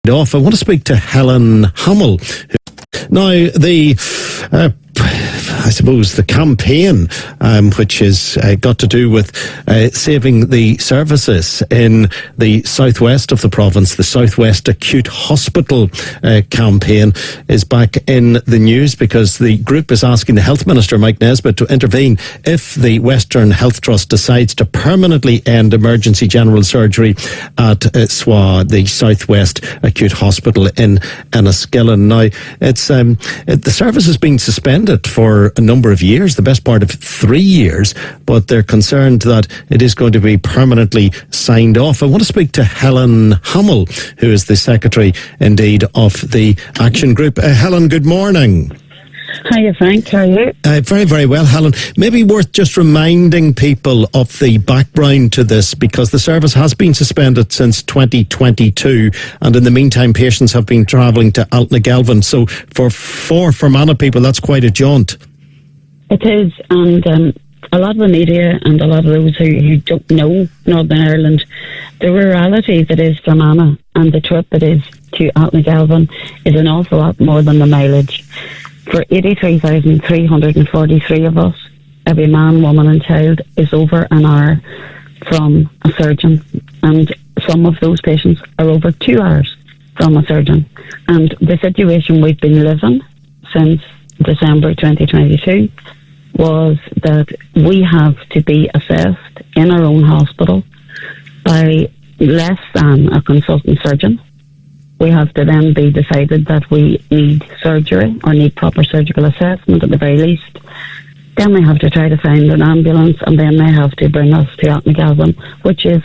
Off. I want to speak to Helen Hamill. Now, I suppose the campaign, which has got to do with saving the services in the southwest of the province, the Southwest Acute Hospital campaign, is back in the news because the group is asking the Health Minister, Mike Nesbitt, to intervene if the Western Health Trust decides to permanently end emergency general surgery at SWAH, the Southwest Acute Hospital in Enniskillen. Now, it's the service has been suspended for a number of years, the best part of 3 years, but they're concerned that it is going to be permanently signed off. I want to speak to Helen Hamill, who is the secretary, indeed, of the Action Group. Helen, good morning. Hiya, Frank. How are you? Very, very well, Helen. Maybe worth just reminding people of the background to this, because the service has been suspended since 2022, and in the meantime, patients have been travelling to Altnagelvin. So for Fermanagh people, that's quite a jaunt. It is, and a lot of the media and a lot of those who don't know Northern Ireland, the rurality that is Fermanagh and the trip that is to Altnagelvin is an awful lot more than the mileage. For 83,343 of us, every man, woman and child is over an hour from a surgeon, and some of those patients are over 2 hours from a surgeon. And the situation we've been living since December 2022 was that we have to be assessed in our own hospital by less than a consultant surgeon. We have to then be decided that we need surgery or need proper surgical assessment at the very least. Then we have to try to find an ambulance, and then they have to bring us to Altnagelvin, which is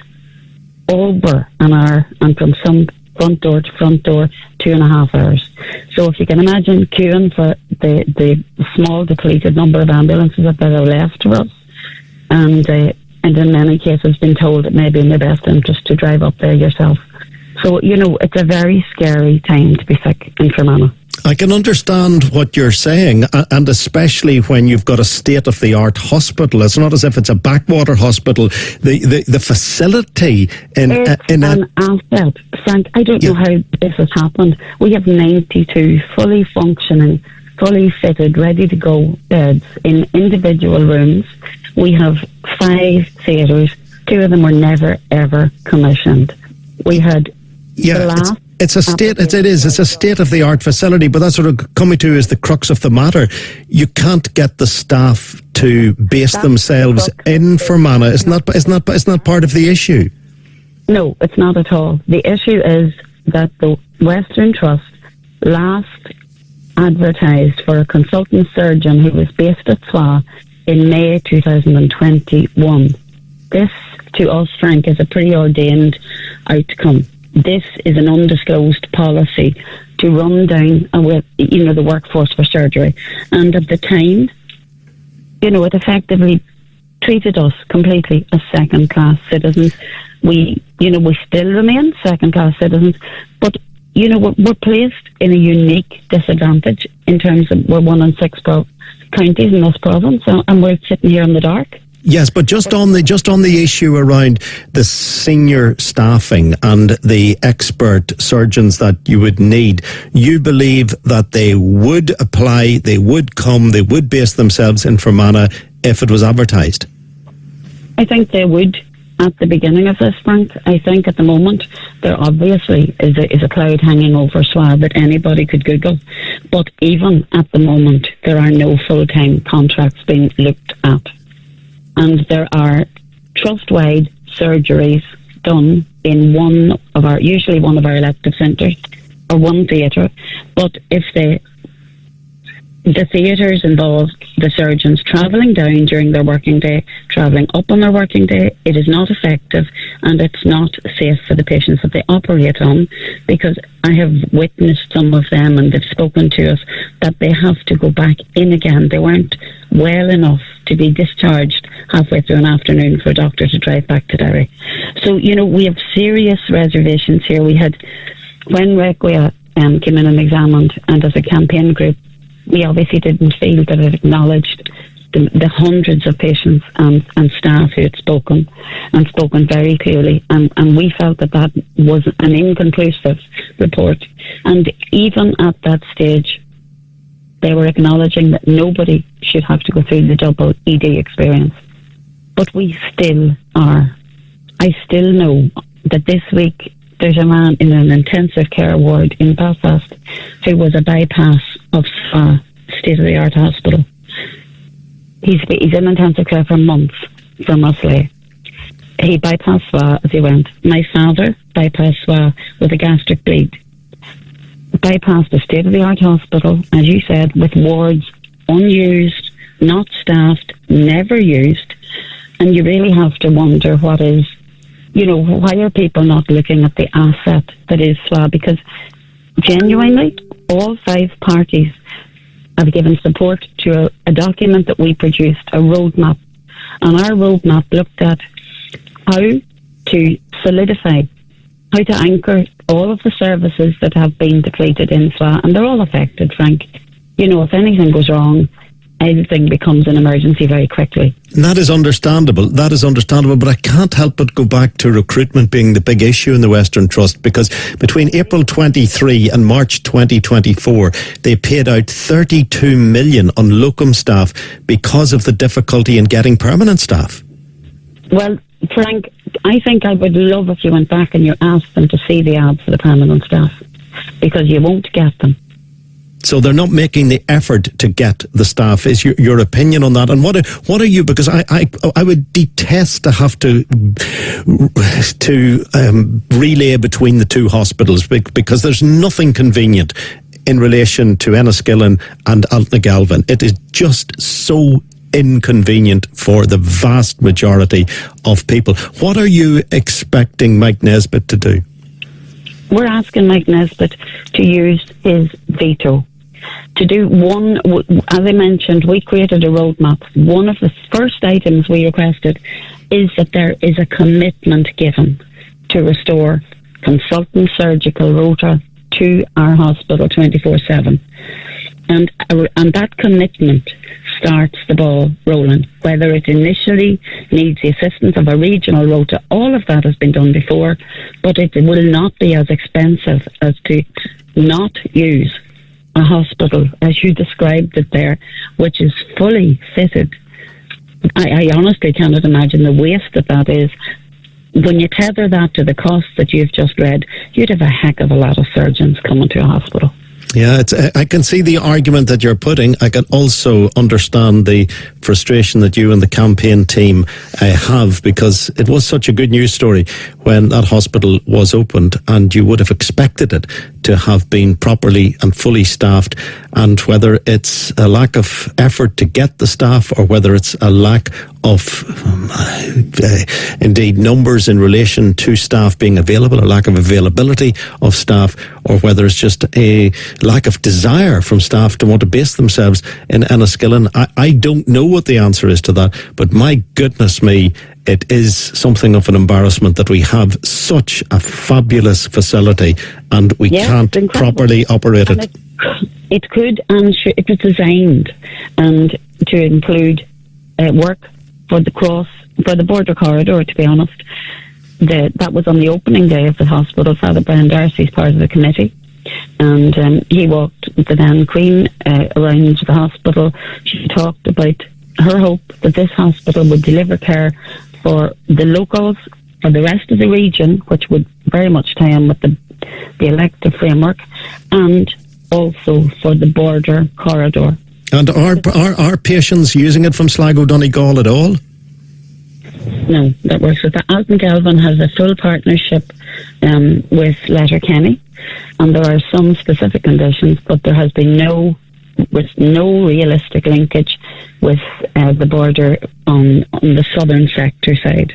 over an hour, and from some front door to front door, 2.5 hours. So if you can imagine queuing for the small depleted number of ambulances that are left to us, and in many cases been told it may be in your best interest to drive up there yourself. So, it's a very scary time to be sick in Fermanagh. I can understand what you're saying, and especially when you've got a state-of-the-art hospital. It's not as if it's a backwater hospital. The facility it's an asset. Frank, I don't know how this has happened. We have 92 fully functioning, fully fitted, ready-to-go beds in individual rooms. We have 5 theatres. 2 of them were never, ever commissioned. We had it's a state-of-the-art facility, but that's sort of coming to is the crux of the matter. You can't get the staff to base themselves in Fermanagh. It's not part of the issue. No, it's not at all. The issue is that the Western Trust last advertised for a consultant surgeon who was based at SWAH in May 2021. This, to us, Frank, is a preordained outcome. This is an undisclosed policy to run down the workforce for surgery. And at the time, it effectively treated us completely as second-class citizens. We still remain second-class citizens, but, we're placed in a unique disadvantage in terms of we're 1 in 6 counties in this province, and we're sitting here in the dark. Yes, but just on the issue around the senior staffing and the expert surgeons that you would need, you believe that they would apply, they would come, they would base themselves in Fermanagh if it was advertised? I think they would at the beginning of this, Frank. I think at the moment there obviously is a cloud hanging over SWAH that anybody could Google. But even at the moment, there are no full-time contracts being looked at. And there are trust-wide surgeries done in usually one of our elective centres or one theatre. But if the theatres involve the surgeons travelling down during their working day, travelling up on their working day, it is not effective and it's not safe for the patients that they operate on, because I have witnessed some of them and they've spoken to us that they have to go back in again. They weren't well enough to be discharged halfway through an afternoon for a doctor to drive back to Derry. So, we have serious reservations here. We had, when Requia came in and examined, and as a campaign group, we obviously didn't feel that it acknowledged the hundreds of patients and staff who had spoken very clearly, and we felt that was an inconclusive report. And even at that stage, they were acknowledging that nobody should have to go through the double ED experience. But we still are. I still know that this week there's a man in an intensive care ward in Belfast who was a bypass of SWAH, state-of-the-art hospital. He's in intensive care for months from Musselay. He bypassed SWAH as he went. My father bypassed SWAH with a gastric bleed. Bypassed a state-of-the-art hospital, as you said, with wards unused, not staffed, never used. And you really have to wonder why are people not looking at the asset that is SWAH? Because genuinely, all 5 parties have given support to a document that we produced, a roadmap. And our roadmap looked at how to solidify, how to anchor all of the services that have been depleted in SWAH. And they're all affected, Frank. If anything goes wrong, everything becomes an emergency very quickly. And that is understandable, but I can't help but go back to recruitment being the big issue in the Western Trust, because between April 23 and March 2024, they paid out 32 million on locum staff because of the difficulty in getting permanent staff. Well, Frank, I think I would love if you went back and you asked them to see the ads for the permanent staff, because you won't get them. So they're not making the effort to get the staff. Is your opinion on that? And what are you? Because I would detest to have to relay between the two hospitals, because there's nothing convenient in relation to Enniskillen and Altnagalvin. It is just so inconvenient for the vast majority of people. What are you expecting Mike Nesbitt to do? We're asking Mike Nesbitt to use his veto. To do one, as I mentioned, we created a roadmap. One of the first items we requested is that there is a commitment given to restore consultant surgical rota to our hospital 24/7. And that commitment starts the ball rolling. Whether it initially needs the assistance of a regional rota, all of that has been done before, but it will not be as expensive as to not use a hospital, as you described it there, which is fully fitted. I honestly cannot imagine the waste that is. When you tether that to the costs that you've just read, you'd have a heck of a lot of surgeons coming to a hospital. Yeah, I can see the argument that you're putting. I can also understand the frustration that you and the campaign team have, because it was such a good news story when that hospital was opened, and you would have expected it to have been properly and fully staffed. And whether it's a lack of effort to get the staff, or whether it's a lack of indeed numbers in relation to staff being available, a lack of availability of staff, or whether it's just a lack of desire from staff to want to base themselves in Enniskillen, I don't know what the answer is to that. But my goodness me, it is something of an embarrassment that we have such a fabulous facility and we can't properly operate it. It could, and it was designed and to include work for the border corridor. To be honest, that was on the opening day of the hospital. Father Brian Darcy's part of the committee, and he walked the then Queen around the hospital. She talked about her hope that this hospital would deliver care for the locals, for the rest of the region, which would very much tie in with the elective framework, and also for the border corridor. And are patients using it from Sligo Donegal at all? No, that works with that. Altnagalvin has a full partnership with Letterkenny, and there are some specific conditions, but there has been no realistic linkage with the border on the southern sector side.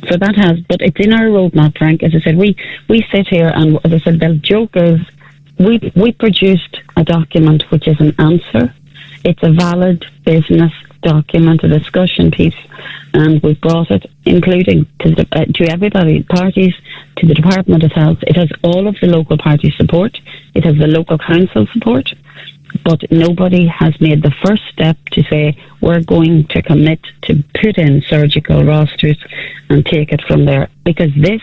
So that has, but it's in our roadmap, Frank. As I said, we sit here, and as I said, the joke is we produced a document which is an answer. It's a valid business document, a discussion piece, and we've brought it, including to everybody, parties, to the Department of Health. It has all of the local party support. It has the local council support. but nobody has made the first step to say we're going to commit to put in surgical rosters and take it from there, because this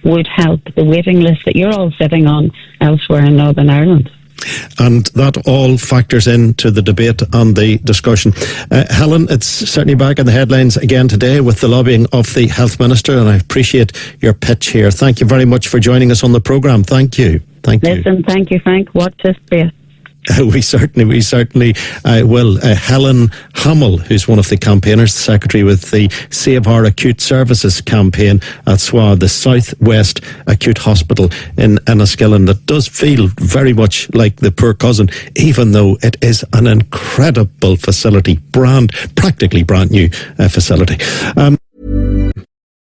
would help the waiting list that you're all sitting on elsewhere in Northern Ireland. And that all factors into the debate and the discussion. Helen, it's certainly back in the headlines again today with the lobbying of the Health Minister, and I appreciate your pitch here. Thank you very much for joining us on the programme. Thank you. Listen, thank you, Frank. Watch this space. We certainly will. Helen Hamill, who's one of the campaigners, the secretary with the Save Our Acute Services campaign at SWAH, the South West Acute Hospital in Enniskillen, that does feel very much like the poor cousin, even though it is an incredible facility, practically brand new facility.